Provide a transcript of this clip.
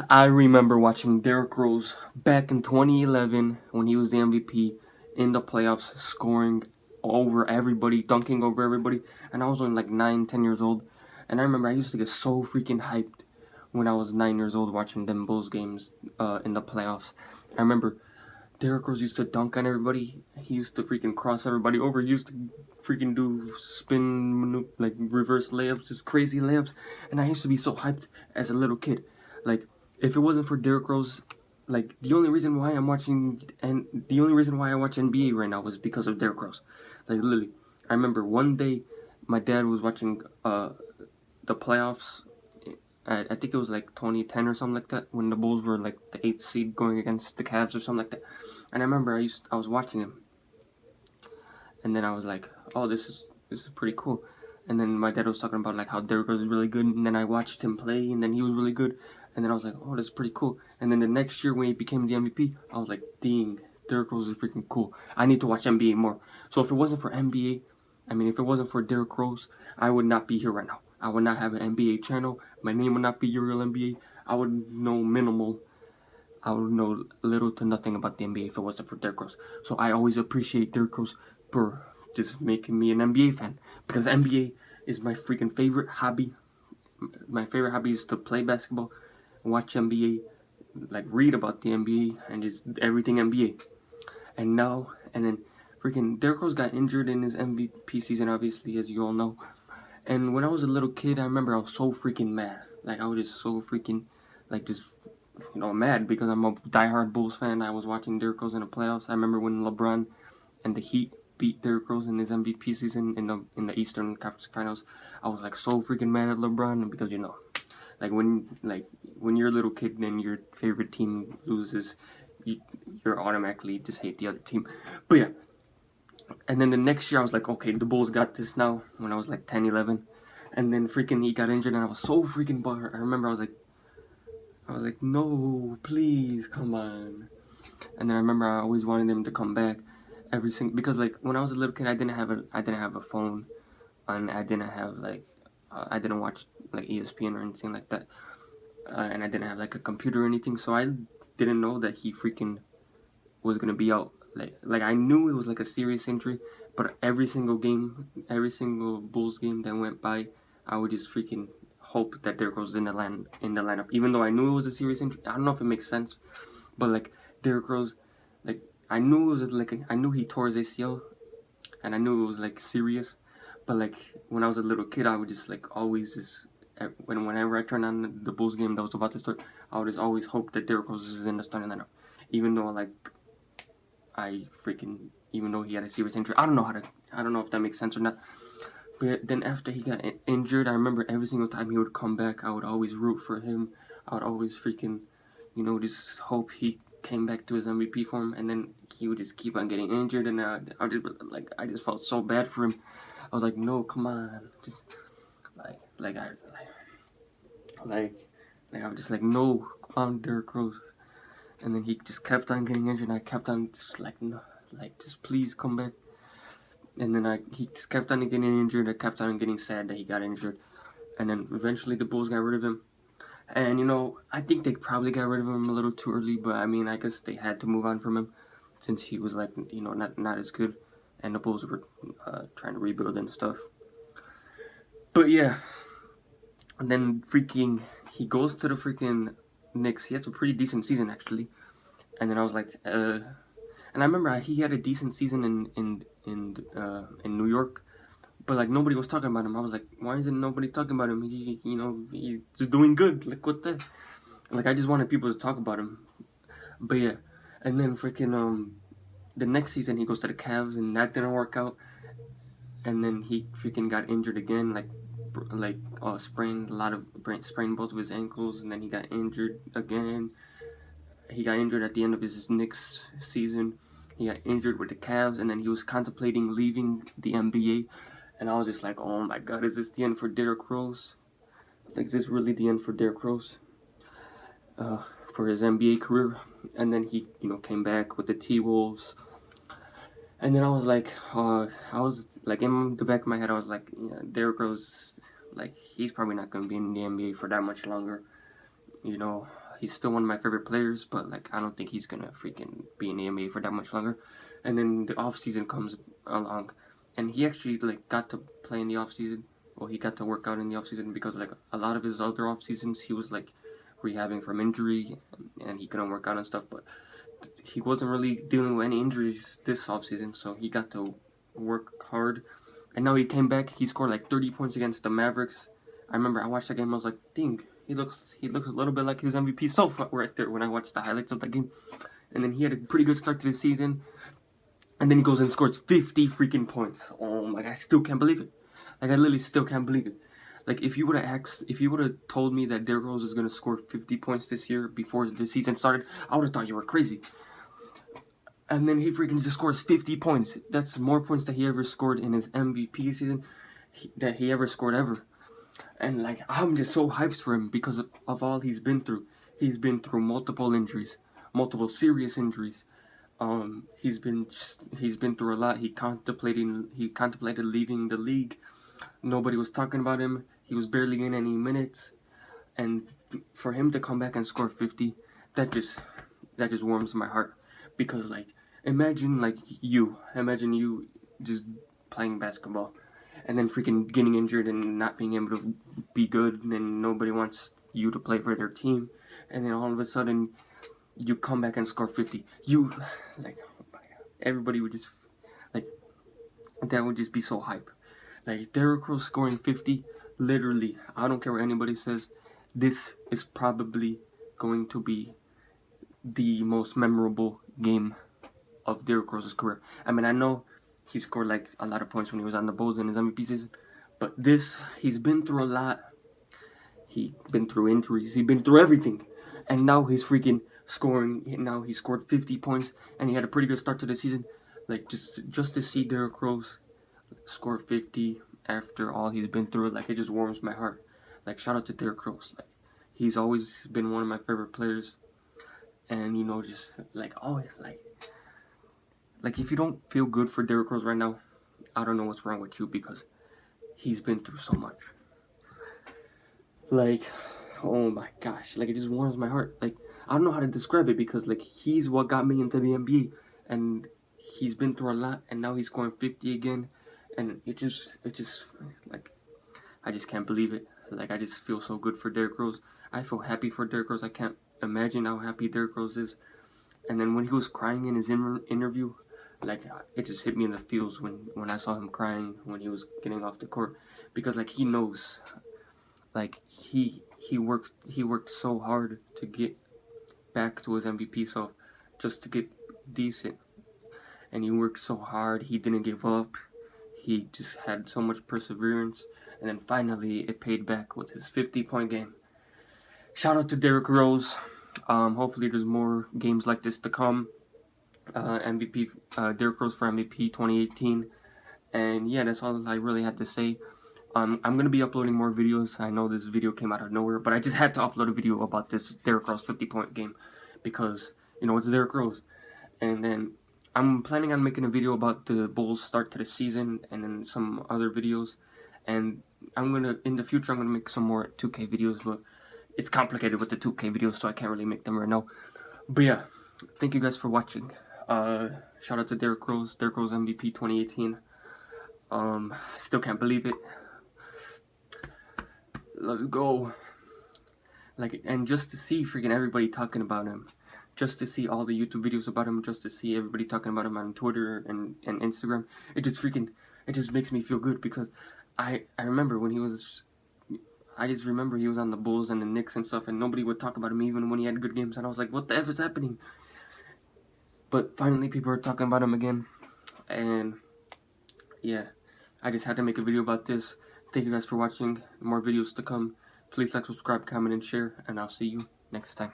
I remember watching Derrick Rose back in 2011 when he was the MVP in the playoffs, scoring over everybody, dunking over everybody, and I was only like 9, 10 years old. And I remember I used to get so freaking hyped when I was 9 years old watching them Bulls games in the playoffs. I remember Derrick Rose used to dunk on everybody. He used to freaking cross everybody over. He used to freaking do like reverse layups, just crazy layups. And I used to be so hyped as a little kid. Like, if it wasn't for Derrick Rose, like the only reason why I'm watching and the only reason why I watch NBA right now was because of Derrick Rose. Like literally, I remember one day my dad was watching the playoffs. I think it was like 2010 or something like that when the Bulls were like the 8th seed going against the Cavs or something like that. And I remember I was watching him, and then I was like, oh, this is pretty cool. And then my dad was talking about like how Derrick was really good, and then I watched him play, and then he was really good, and then I was like, oh, this is pretty cool. And then the next year when he became the MVP, I was like, dang, Derrick Rose is freaking cool. I need to watch NBA more. So if it wasn't for NBA, I mean, if it wasn't for Derrick Rose, I would not be here right now. I would not have an NBA channel. My name would not be Your Real NBA. I would know minimal. I would know little to nothing about the NBA if it wasn't for Derrick Rose. So I always appreciate Derrick Rose for just making me an NBA fan, because NBA is my freaking favorite hobby. My favorite hobby is to play basketball, watch NBA, like read about the NBA and just everything NBA. And then freaking Derrick Rose got injured in his MVP season, obviously, as you all know. And when I was a little kid, I remember I was so freaking mad. Like I was just so freaking, like just mad because I'm a diehard Bulls fan. I was watching Derrick Rose in the playoffs. I remember when LeBron and the Heat beat Derrick Rose in his MVP season in the Eastern Conference Finals. I was like so freaking mad at LeBron because like when you're a little kid and your favorite team loses, you're automatically just hate the other team. But yeah. And then the next year I was like, okay, the Bulls got this now, when I was like 10, 11. And then freaking he got injured and I was so freaking butthurt. I remember I was like, no, please, come on. And then I remember I always wanted him to come back because like when I was a little kid, I didn't have a phone, and I didn't have like I didn't watch like ESPN or anything like that, and I didn't have like a computer or anything, so I didn't know that he freaking was gonna be out. Like I knew it was like a serious injury, but every single Bulls game that went by, I would just freaking hope that Derrick Rose was in the lineup, even though I knew it was a serious injury. I don't know if it makes sense, but like Derrick Rose, like I knew it was like I knew he tore his ACL, and I knew it was like serious, but like when I was a little kid, I would just like always just whenever I turned on the Bulls game that was about to start, I would just always hope that Derrick Rose was in the starting lineup, even though like even though he had a serious injury. I don't know if that makes sense or not. But then after he got injured, I remember every single time he would come back, I would always root for him. I would always freaking, just hope he came back to his MVP form. And then he would just keep on getting injured, and I just felt so bad for him. I was like, no, come on, just I was just like, no, come on, Derrick Rose. And then he just kept on getting injured, and I kept on just like, no, like, just please come back. And then he just kept on getting injured. I kept on getting sad that he got injured. And then eventually the Bulls got rid of him. And, I think they probably got rid of him a little too early, but I mean, I guess they had to move on from him since he was like, not as good. And the Bulls were trying to rebuild and stuff. But yeah. And then he goes to the freaking Knicks. He has a pretty decent season, actually. And then I was like, and I remember he had a decent season in New York, but like nobody was talking about him. I was like, why isn't nobody talking about him? He's just doing good. Like, what the? Like, I just wanted people to talk about him. But yeah, and then freaking the next season he goes to the Cavs, and that didn't work out. And then he freaking got injured again, sprained both of his ankles, and then he got injured again. He got injured at the end of his Knicks season. He got injured with the Cavs, and then he was contemplating leaving the NBA. And I was just like, oh my God, is this the end for Derrick Rose? Like, is this really the end for Derrick Rose? For his NBA career? And then he, came back with the T-Wolves. And then I was like, in the back of my head, I was like, yeah, Derrick Rose, like, he's probably not going to be in the NBA for that much longer. He's still one of my favorite players, but like I don't think he's gonna freaking be in the NBA for that much longer. And then the off season comes along, and he actually like got to play in the off season. Well, he got to work out in the off season because like a lot of his other off seasons he was like rehabbing from injury, and he couldn't work out and stuff. But he wasn't really dealing with any injuries this off season, so he got to work hard. And now he came back. He scored like 30 points against the Mavericks. I remember I watched that game. I was like, dang, he looks a little bit like his MVP so far right there when I watched the highlights of that game. And then he had a pretty good start to the season. And then he goes and scores 50 freaking points. Oh my god, I still can't believe it. Like I literally still can't believe it. Like if you would have told me that Derrick Rose is gonna score 50 points this year before the season started, I would have thought you were crazy. And then he freaking just scores 50 points. That's more points that he ever scored in his MVP season that he ever scored ever. And like I'm just so hyped for him because of all he's been through. He's been through multiple injuries, multiple serious injuries. He's been through a lot. He contemplated leaving the league. Nobody was talking about him. He was barely getting any minutes, and for him to come back and score 50, that just warms my heart. Because like imagine you just playing basketball, and then freaking getting injured and not being able to be good, and nobody wants you to play for their team, and then all of a sudden you come back and score 50. You like oh my god, everybody would just like that would just be so hype. Like Derrick Rose scoring 50, literally, I don't care what anybody says, this is probably going to be the most memorable game of Derrick Rose's career. I mean, I know he scored like a lot of points when he was on the Bulls in his MVP season, but he's been through a lot. He's been through injuries, he's been through everything, and now he's freaking scoring. Now he scored 50 points, and he had a pretty good start to the season. Like just to see Derrick Rose score 50 after all he's been through, like it just warms my heart. Like shout out to Derrick Rose. Like he's always been one of my favorite players, and you know, just like always like if you don't feel good for Derrick Rose right now, I don't know what's wrong with you, because he's been through so much. Like oh my gosh, like it just warms my heart. Like I don't know how to describe it, because like he's what got me into the NBA, and he's been through a lot, and now he's scoring 50 again. And it just like I just can't believe it. Like I just feel so good for Derrick Rose. I feel happy for Derrick Rose. I can't imagine how happy Derrick Rose is. And then when he was crying in his interview, like it just hit me in the feels when I saw him crying when he was getting off the court, because like he knows, like he worked so hard to get back to his MVP, so just to get decent, and he worked so hard. He didn't give up. He just had so much perseverance, and then finally it paid back with his 50-point game. Shout out to Derrick Rose. Hopefully there's more games like this to come. MVP Derrick Rose for MVP 2018. And yeah, that's all I really had to say. I'm gonna be uploading more videos. I know this video came out of nowhere, but I just had to upload a video about this Derrick Rose 50-point game, because you know it's Derrick Rose. And then I'm planning on making a video about the Bulls' start to the season, and then some other videos. And in the future, I'm gonna make some more 2K videos, but it's complicated with the 2K videos, so I can't really make them right now. But yeah, thank you guys for watching. Shout out to Derrick Rose MVP 2018. Still can't believe it. Let's go. Like, and just to see freaking everybody talking about him, just to see all the YouTube videos about him, just to see everybody talking about him on Twitter and Instagram, it just makes me feel good, because I remember when I just remember he was on the Bulls and the Knicks and stuff, and nobody would talk about him even when he had good games, and I was like, what the F is happening? But finally people are talking about him again, and yeah, I just had to make a video about this. Thank you guys for watching. More videos to come. Please like, subscribe, comment, and share, and I'll see you next time.